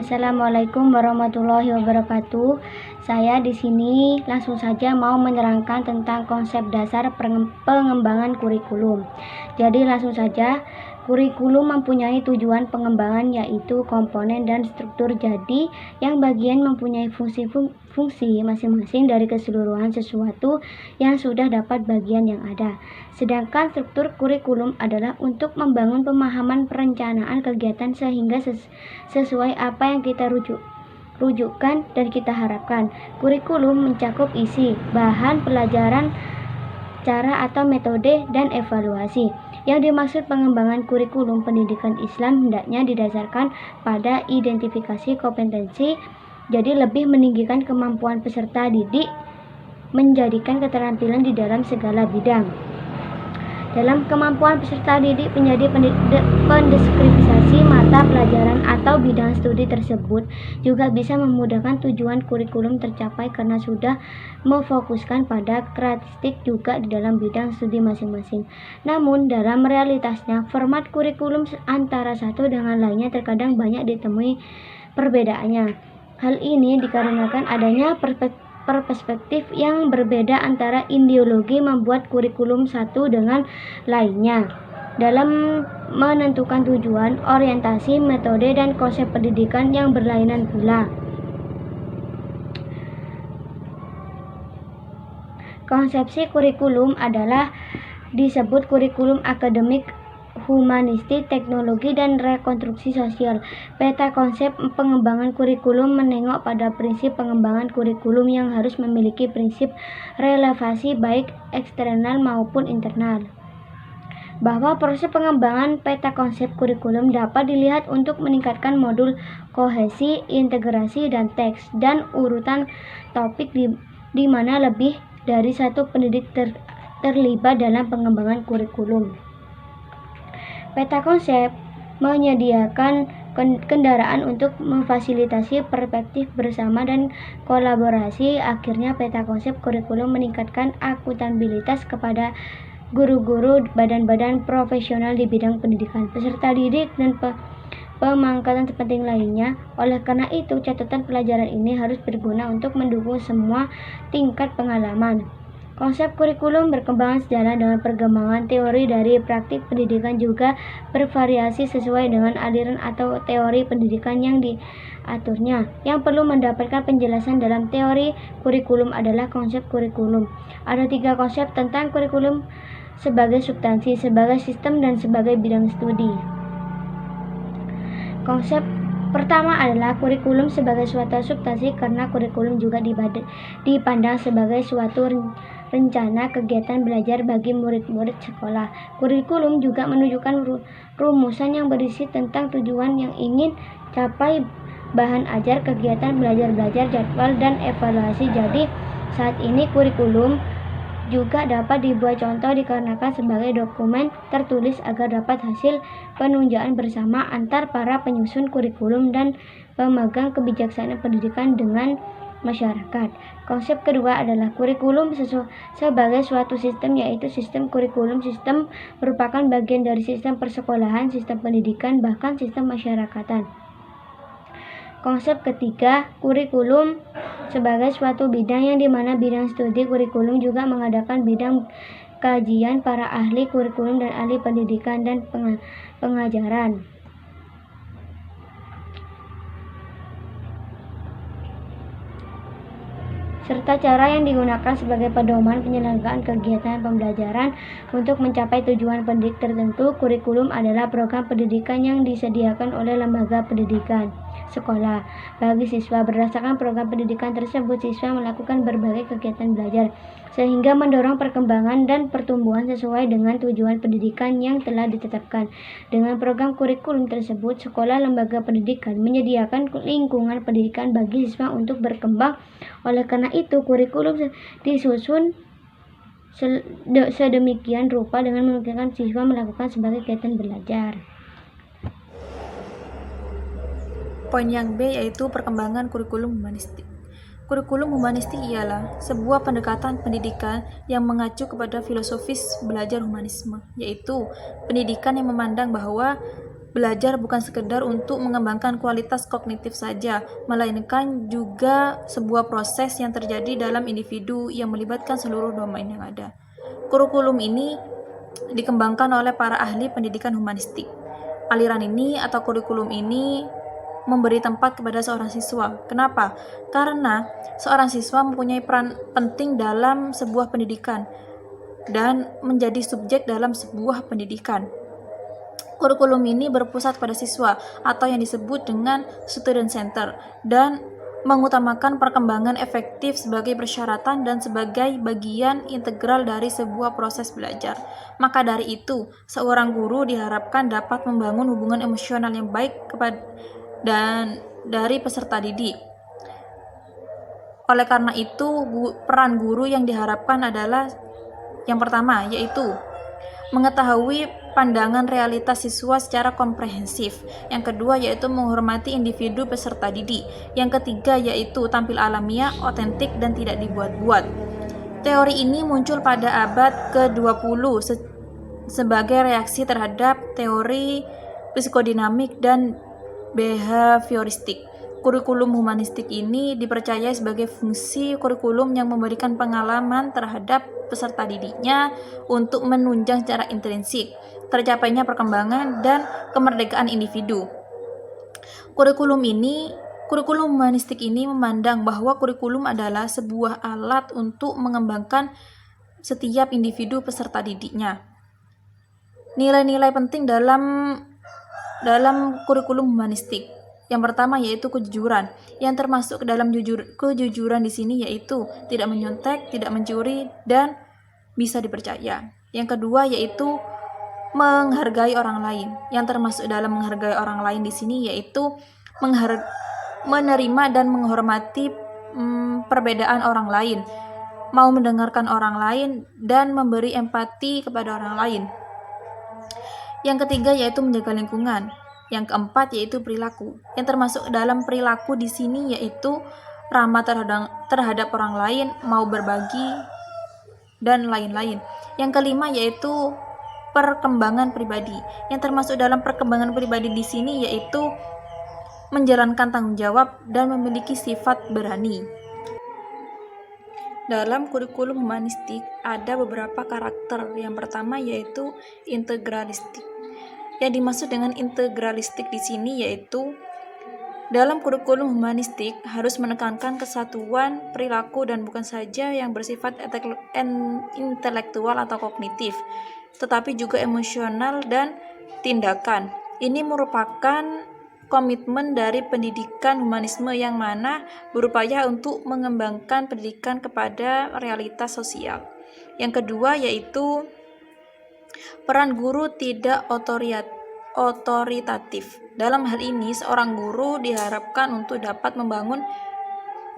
Assalamualaikum warahmatullahi wabarakatuh. Saya di sini langsung saja mau menerangkan tentang konsep dasar pengembangan kurikulum. Jadi langsung saja, kurikulum mempunyai tujuan pengembangan yaitu komponen dan struktur. Jadi yang bagian mempunyai fungsi masing-masing dari keseluruhan sesuatu yang sudah dapat bagian yang ada. Sedangkan struktur kurikulum adalah untuk membangun pemahaman perencanaan kegiatan sehingga sesuai apa yang kita rujukan dan kita harapkan. Kurikulum mencakup isi, bahan pelajaran, cara atau metode, dan evaluasi. Yang dimaksud pengembangan kurikulum pendidikan Islam hendaknya didasarkan pada identifikasi kompetensi, jadi lebih meninggikan kemampuan peserta didik, menjadikan keterampilan di dalam segala bidang. Dalam kemampuan peserta didik menjadi pendeskripsiasi mata pelajaran atau bidang studi tersebut juga bisa memudahkan tujuan kurikulum tercapai karena sudah memfokuskan pada karakteristik juga di dalam bidang studi masing-masing. Namun dalam realitasnya format kurikulum antara satu dengan lainnya terkadang banyak ditemui perbedaannya. Hal ini dikarenakan adanya perspektif yang berbeda antara ideologi membuat kurikulum satu dengan lainnya dalam menentukan tujuan, orientasi, metode, dan konsep pendidikan yang berlainan pula. Konsepsi kurikulum adalah disebut kurikulum akademik, humanistik, teknologi, dan rekonstruksi sosial. Peta konsep pengembangan kurikulum menengok pada prinsip pengembangan kurikulum yang harus memiliki prinsip relevansi baik eksternal maupun internal. Bahwa proses pengembangan peta konsep kurikulum dapat dilihat untuk meningkatkan modul kohesi, integrasi, dan teks, dan urutan topik di mana lebih dari satu pendidik terlibat dalam pengembangan kurikulum. Peta konsep menyediakan kendaraan untuk memfasilitasi perspektif bersama dan kolaborasi. Akhirnya peta konsep kurikulum meningkatkan akuntabilitas kepada guru-guru, badan-badan profesional di bidang pendidikan, peserta didik, dan pemangkatan penting lainnya. Oleh karena itu, catatan pelajaran ini harus berguna untuk mendukung semua tingkat pengalaman. Konsep kurikulum berkembang sejalan dengan perkembangan teori dari praktik pendidikan juga bervariasi sesuai dengan aliran atau teori pendidikan yang diaturnya. Yang perlu mendapatkan penjelasan dalam teori kurikulum adalah konsep kurikulum. Ada 3 konsep tentang kurikulum sebagai substansi, sebagai sistem, dan sebagai bidang studi. Konsep pertama adalah kurikulum sebagai suatu substansi karena kurikulum juga dipandang sebagai suatu rencana kegiatan belajar bagi murid-murid sekolah. Kurikulum juga menunjukkan rumusan yang berisi tentang tujuan yang ingin capai, bahan ajar, kegiatan belajar, jadwal, dan evaluasi. Jadi saat ini kurikulum juga dapat dibuat contoh dikarenakan sebagai dokumen tertulis agar dapat hasil penunjaan bersama antar para penyusun kurikulum dan pemegang kebijaksanaan pendidikan dengan masyarakat. Konsep kedua adalah kurikulum sebagai suatu sistem, yaitu sistem kurikulum. Sistem merupakan bagian dari sistem persekolahan, sistem pendidikan, bahkan sistem masyarakatan. Konsep ketiga, kurikulum sebagai suatu bidang yang dimana bidang studi kurikulum juga mengadakan bidang kajian para ahli kurikulum dan ahli pendidikan dan pengajaran. Serta cara yang digunakan sebagai pedoman penyelenggaraan kegiatan pembelajaran untuk mencapai tujuan pendidik tertentu. Kurikulum adalah program pendidikan yang disediakan oleh lembaga pendidikan sekolah bagi siswa. Berdasarkan program pendidikan tersebut, siswa melakukan berbagai kegiatan belajar sehingga mendorong perkembangan dan pertumbuhan sesuai dengan tujuan pendidikan yang telah ditetapkan. Dengan program kurikulum tersebut, sekolah lembaga pendidikan menyediakan lingkungan pendidikan bagi siswa untuk berkembang. Oleh karena itu, kurikulum disusun sedemikian rupa dengan memungkinkan siswa melakukan sebagai kegiatan belajar. Poin yang B yaitu perkembangan kurikulum humanistik. Kurikulum humanistik ialah sebuah pendekatan pendidikan yang mengacu kepada filosofis belajar humanisme, yaitu pendidikan yang memandang bahwa Belajar bukan sekedar untuk mengembangkan kualitas kognitif saja, melainkan juga sebuah proses yang terjadi dalam individu yang melibatkan seluruh domain yang ada. Kurikulum ini dikembangkan oleh para ahli pendidikan humanistik. Aliran ini atau kurikulum ini memberi tempat kepada seorang siswa. Kenapa? Karena seorang siswa mempunyai peran penting dalam sebuah pendidikan dan menjadi subjek dalam sebuah pendidikan. Kurikulum ini berpusat pada siswa atau yang disebut dengan student center dan mengutamakan perkembangan efektif sebagai persyaratan dan sebagai bagian integral dari sebuah proses belajar. Maka dari itu, seorang guru diharapkan dapat membangun hubungan emosional yang baik dan dari peserta didik. Oleh karena itu, peran guru yang diharapkan adalah yang pertama, yaitu mengetahui pandangan realitas siswa secara komprehensif. Yang kedua yaitu menghormati individu peserta didik. Yang ketiga yaitu tampil alamiah, otentik, dan tidak dibuat-buat. Teori ini muncul pada abad ke-20 sebagai reaksi terhadap teori psikodinamik dan behavioristik. Kurikulum humanistik ini dipercaya sebagai fungsi kurikulum yang memberikan pengalaman terhadap peserta didiknya untuk menunjang secara intrinsik tercapainya perkembangan dan kemerdekaan individu. Kurikulum humanistik ini memandang bahwa kurikulum adalah sebuah alat untuk mengembangkan setiap individu peserta didiknya. Nilai-nilai penting dalam kurikulum humanistik. Yang pertama yaitu kejujuran, yang termasuk ke dalam kejujuran di sini yaitu tidak menyontek, tidak mencuri, dan bisa dipercaya. Yang kedua yaitu menghargai orang lain, yang termasuk dalam menghargai orang lain di sini yaitu menerima dan menghormati perbedaan orang lain, mau mendengarkan orang lain, dan memberi empati kepada orang lain. Yang ketiga yaitu menjaga lingkungan. Yang keempat yaitu perilaku. Yang termasuk dalam perilaku di sini yaitu ramah terhadap orang lain, mau berbagi, dan lain-lain. Yang kelima yaitu perkembangan pribadi. Yang termasuk dalam perkembangan pribadi di sini yaitu menjalankan tanggung jawab dan memiliki sifat berani. Dalam kurikulum humanistik ada beberapa karakter. Yang pertama yaitu integralistik. Yang dimaksud dengan integralistik di sini yaitu dalam kurikulum humanistik harus menekankan kesatuan perilaku dan bukan saja yang bersifat intelektual atau kognitif, tetapi juga emosional dan tindakan. Ini merupakan komitmen dari pendidikan humanisme yang mana berupaya untuk mengembangkan pendidikan kepada realitas sosial. Yang kedua yaitu peran guru tidak otoritatif. Dalam hal ini, seorang guru diharapkan untuk dapat membangun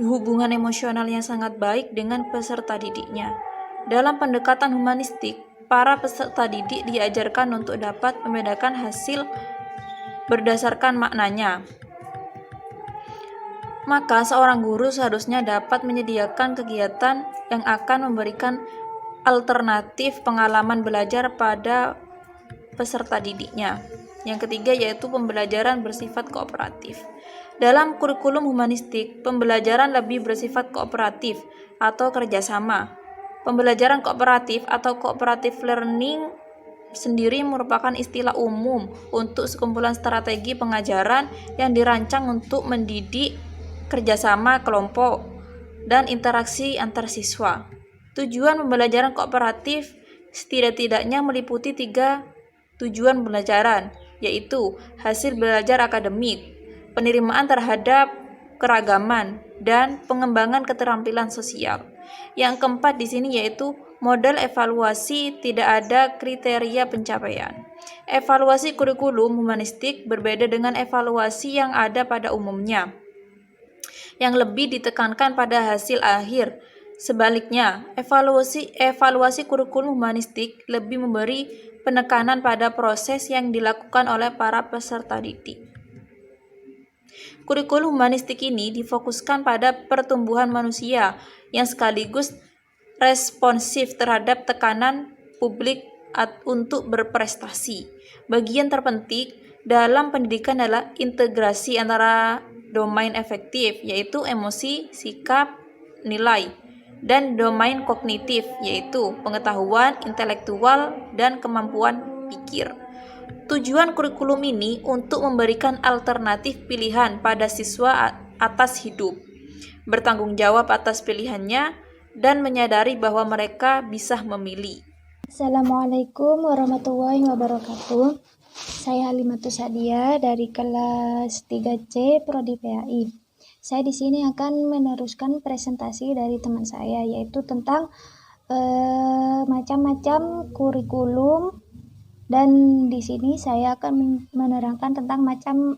hubungan emosional yang sangat baik dengan peserta didiknya. Dalam pendekatan humanistik, para peserta didik diajarkan untuk dapat membedakan hasil berdasarkan maknanya. Maka seorang guru seharusnya dapat menyediakan kegiatan yang akan memberikan alternatif pengalaman belajar pada peserta didiknya. Yang ketiga yaitu pembelajaran bersifat kooperatif. Dalam kurikulum humanistik, pembelajaran lebih bersifat kooperatif atau kerjasama. Pembelajaran kooperatif atau cooperative learning sendiri merupakan istilah umum untuk sekumpulan strategi pengajaran yang dirancang untuk mendidik kerjasama kelompok dan interaksi antar siswa. Tujuan pembelajaran kooperatif setidak-tidaknya meliputi 3 tujuan pembelajaran, yaitu hasil belajar akademik, penerimaan terhadap keragaman, dan pengembangan keterampilan sosial. Yang keempat di sini yaitu model evaluasi tidak ada kriteria pencapaian. Evaluasi kurikulum humanistik berbeda dengan evaluasi yang ada pada umumnya, yang lebih ditekankan pada hasil akhir. Sebaliknya, evaluasi kurikulum humanistik lebih memberi penekanan pada proses yang dilakukan oleh para peserta didik. Kurikulum humanistik ini difokuskan pada pertumbuhan manusia yang sekaligus responsif terhadap tekanan publik untuk berprestasi. Bagian terpenting dalam pendidikan adalah integrasi antara domain efektif, yaitu emosi, sikap, nilai, dan domain kognitif, yaitu pengetahuan, intelektual, dan kemampuan pikir. Tujuan kurikulum ini untuk memberikan alternatif pilihan pada siswa atas hidup, bertanggung jawab atas pilihannya, dan menyadari bahwa mereka bisa memilih. Assalamualaikum warahmatullahi wabarakatuh. Saya Halimatus Sadia dari kelas 3C Prodi PAI. Saya di sini akan meneruskan presentasi dari teman saya, yaitu tentang macam-macam kurikulum, dan di sini saya akan menerangkan tentang macam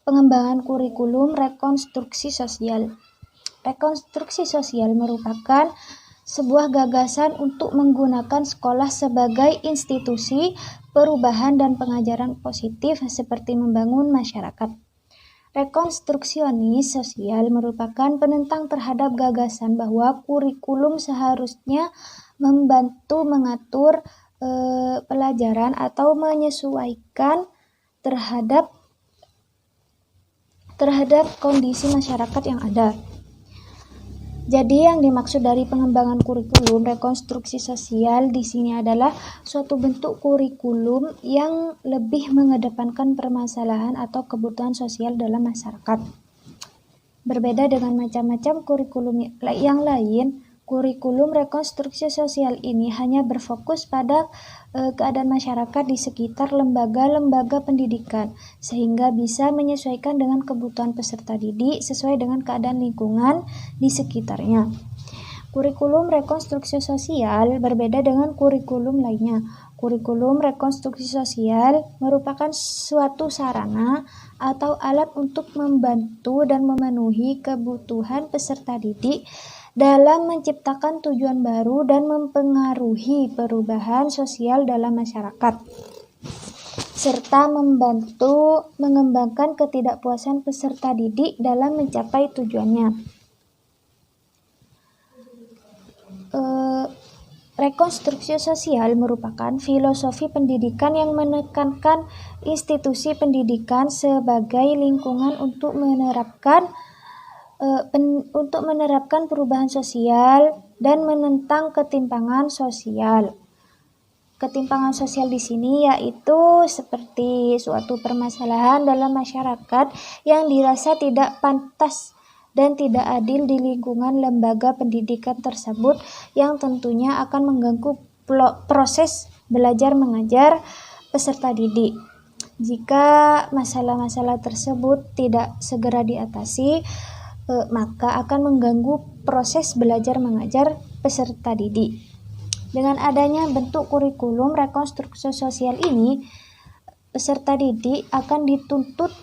pengembangan kurikulum rekonstruksi sosial. Rekonstruksi sosial merupakan sebuah gagasan untuk menggunakan sekolah sebagai institusi perubahan dan pengajaran positif seperti membangun masyarakat. Rekonstruksionis sosial merupakan penentang terhadap gagasan bahwa kurikulum seharusnya membantu mengatur pelajaran atau menyesuaikan terhadap kondisi masyarakat yang ada. Jadi yang dimaksud dari pengembangan kurikulum rekonstruksi sosial di sini adalah suatu bentuk kurikulum yang lebih mengedepankan permasalahan atau kebutuhan sosial dalam masyarakat. Berbeda dengan macam-macam kurikulum yang lain, kurikulum rekonstruksi sosial ini hanya berfokus pada keadaan masyarakat di sekitar lembaga-lembaga pendidikan, sehingga bisa menyesuaikan dengan kebutuhan peserta didik sesuai dengan keadaan lingkungan di sekitarnya. Kurikulum rekonstruksi sosial berbeda dengan kurikulum lainnya. Kurikulum rekonstruksi sosial merupakan suatu sarana atau alat untuk membantu dan memenuhi kebutuhan peserta didik dalam menciptakan tujuan baru dan mempengaruhi perubahan sosial dalam masyarakat, serta membantu mengembangkan ketidakpuasan peserta didik dalam mencapai tujuannya. Rekonstruksi sosial merupakan filosofi pendidikan yang menekankan institusi pendidikan sebagai lingkungan untuk menerapkan perubahan sosial dan menentang ketimpangan sosial. Ketimpangan sosial di sini yaitu seperti suatu permasalahan dalam masyarakat yang dirasa tidak pantas dan tidak adil di lingkungan lembaga pendidikan tersebut, yang tentunya akan mengganggu proses belajar mengajar peserta didik. Jika masalah-masalah tersebut tidak segera diatasi, maka akan mengganggu proses belajar mengajar peserta didik. Dengan adanya bentuk kurikulum rekonstruksi sosial ini, peserta didik akan dituntun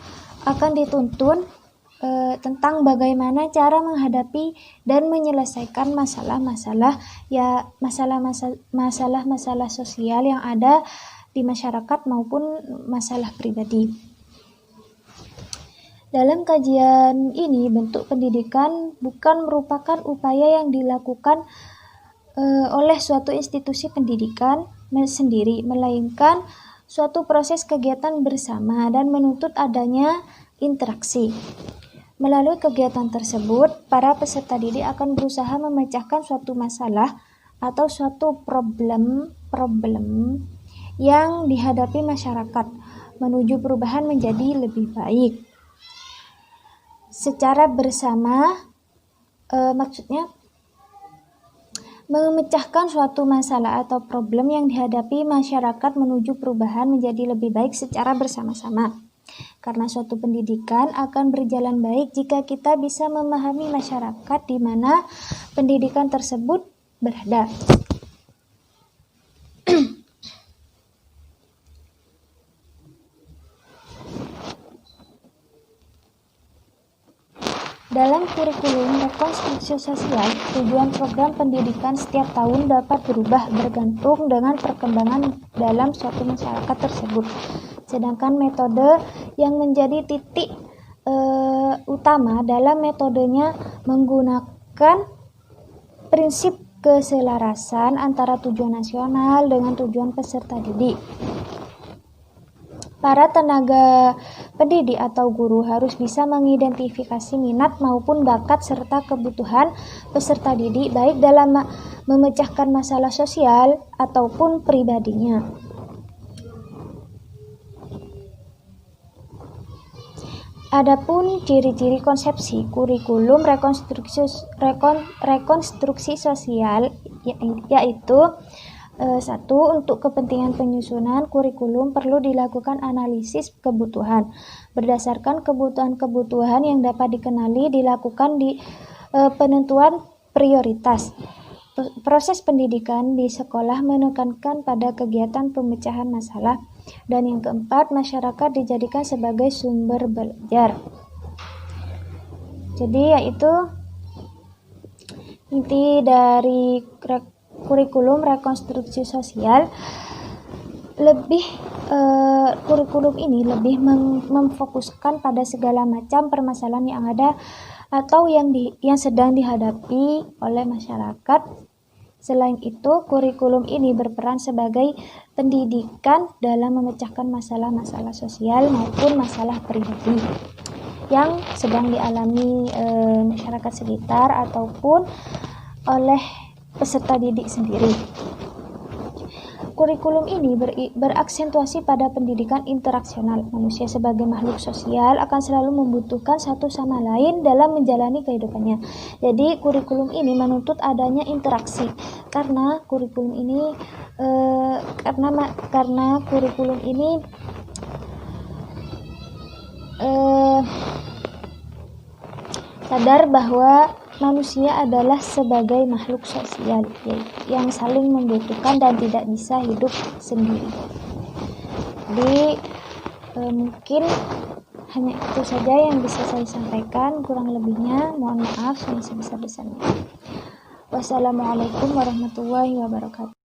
tentang bagaimana cara menghadapi dan menyelesaikan masalah-masalah sosial yang ada di masyarakat maupun masalah pribadi. Dalam kajian ini, bentuk pendidikan bukan merupakan upaya yang dilakukan oleh suatu institusi pendidikan sendiri, melainkan suatu proses kegiatan bersama dan menuntut adanya interaksi. Melalui kegiatan tersebut, para peserta didik akan berusaha memecahkan suatu masalah atau suatu problem yang dihadapi masyarakat menuju perubahan menjadi lebih baik. Secara bersama, maksudnya memecahkan suatu masalah atau problem yang dihadapi masyarakat menuju perubahan menjadi lebih baik secara bersama-sama. Karena suatu pendidikan akan berjalan baik jika kita bisa memahami masyarakat di mana pendidikan tersebut berada. Dalam kurikulum rekonstruksi sosial, tujuan program pendidikan setiap tahun dapat berubah bergantung dengan perkembangan dalam suatu masyarakat tersebut. Sedangkan metode yang menjadi titik utama dalam metodenya menggunakan prinsip keselarasan antara tujuan nasional dengan tujuan peserta didik. Para tenaga pendidik atau guru harus bisa mengidentifikasi minat maupun bakat serta kebutuhan peserta didik baik dalam memecahkan masalah sosial ataupun pribadinya. Adapun ciri-ciri konsepsi kurikulum rekonstruksi sosial yaitu 1. Untuk kepentingan penyusunan kurikulum perlu dilakukan analisis kebutuhan. Berdasarkan kebutuhan-kebutuhan yang dapat dikenali, dilakukan di penentuan prioritas. Proses pendidikan di sekolah menekankan pada kegiatan pemecahan masalah. Dan yang keempat, masyarakat dijadikan sebagai sumber belajar. Jadi yaitu inti dari kurikulum rekonstruksi sosial, kurikulum ini lebih memfokuskan pada segala macam permasalahan yang ada atau yang sedang dihadapi oleh masyarakat. Selain itu, kurikulum ini berperan sebagai pendidikan dalam memecahkan masalah-masalah sosial maupun masalah pribadi yang sedang dialami masyarakat sekitar ataupun oleh peserta didik sendiri. Kurikulum ini beraksentuasi pada pendidikan interaksional. Manusia sebagai makhluk sosial akan selalu membutuhkan satu sama lain dalam menjalani kehidupannya. Jadi kurikulum ini menuntut adanya interaksi karena kurikulum ini sadar bahwa manusia adalah sebagai makhluk sosial yang saling membutuhkan dan tidak bisa hidup sendiri. Jadi mungkin hanya itu saja yang bisa saya sampaikan, kurang lebihnya mohon maaf yang sebesar-besarnya. Wassalamualaikum warahmatullahi wabarakatuh.